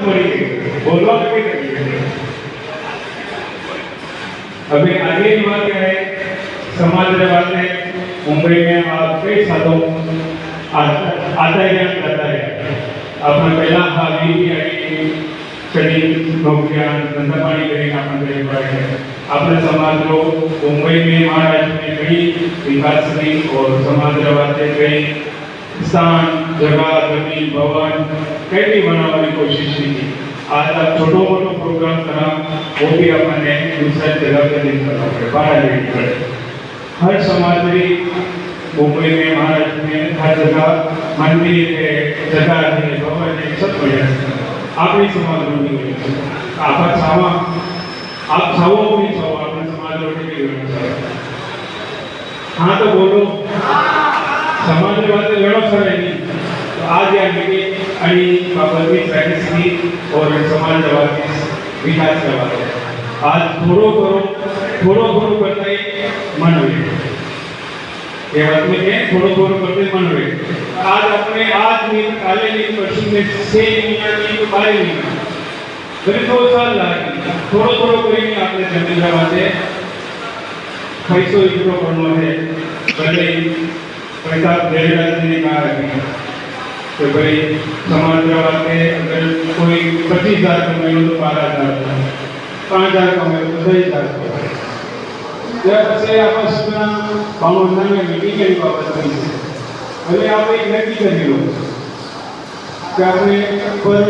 मरी गई, बोलवा के नहीं। अभी आगे की बात है, समाज की बात है। मुंबई में आप कई सालों आता है अपना पहला भावी कड़ी नौकरियां धंधा पानी करेंगे अपने समाज को मुंबई में महाराष्ट्र में कई विकास की और समाज वास्ते कई स्थान जगह जमीन भवन कई बनाने की कोशिश की। आज आप छोटो मोटो प्रोग्राम करा वो भी अपने दूसरा जगह पे नहीं करना पड़े, बाहर लेनी पड़े। हर समाज में मुंबई में महाराष्ट्र में हर जगह मंदिर है, जगह है, भवन है, सब बढ़िया आपने समाज में आप छावा आप छावो नहीं छावो अपने समाज में हाँ तो बोलो समाज में बातें लड़ो सर नहीं तो आज या मीटिंग आणि बाबतनी स्ट्रॅटेजी और समाज जवाबदारी विकास करवा आज थोड़ो करो करता ही मन हुए ये बात में है थोड़ो करते मन हुए आज अपने आज नहीं काले नहीं परसों में से नहीं तो बारे नहीं फिर 2 साल लगे थोड़ो करेंगे आपने जमीन जमाते पैसों इकट्ठो करना है पहले पैसा देना नहीं कहा है तो भाई समाज वाले अगर कोई 25,000 कमाए तो 12,000 5,000 कमाए तो 10,000 जैसे आपस में भावना में मीटिंग की बात नहीं है भले आप एक नक्की कर लो कि आपने पर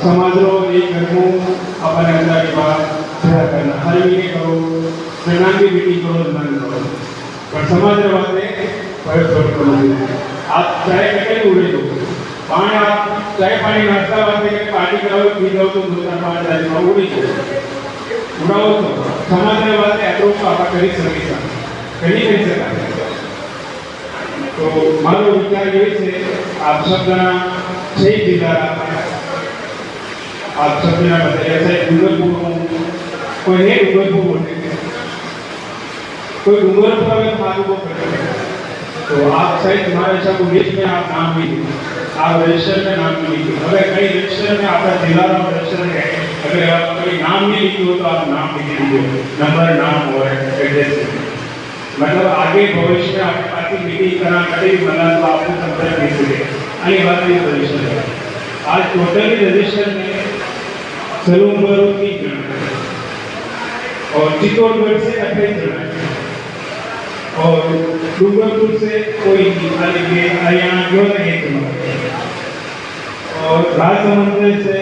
समाज रो एक घर को अपने अंदर की बात शेयर करना हर महीने करो प्रणाम की मीटिंग करो पर समाज वाले पर करो आप चाहे कहीं उड़े दो पानी आप चाहे पानी नाश्ता वाले के पार्टी कराओ पी जाओ तो 2-5 उड़ी उड़ाओ तो समाज वाले अप्रोच को आप करी सकता तो मारो विचार ये से आप सब जना 6 जिला आप सब जना बताइए ऐसे डूंगरपुर कोई है डूंगरपुर बोलते कोई डूंगरपुर में मालूम को तो आप शायद तुम्हारे ऐसा को लिस्ट में आप नाम भी आप रजिस्टर में नाम भी लिखिए अगर कई रजिस्टर में आपका जिला का रजिस्टर है अगर आप कोई नाम नहीं लिखे हो तो आप नाम लिख दीजिए नंबर नाम और एड्रेस मतलब आगे भविष्य में आपके पास मीटिंग करा करे मला तो आपको संपर्क नहीं मिले आणि बात ये रजिस्टर है आज टोटली रजिस्टर में सलूमगढ़ की और चित्तौड़गढ़ से 28 जन है और डूंगरपुर से कोई खाली हरियाणा क्यों नहीं और राजसमंद से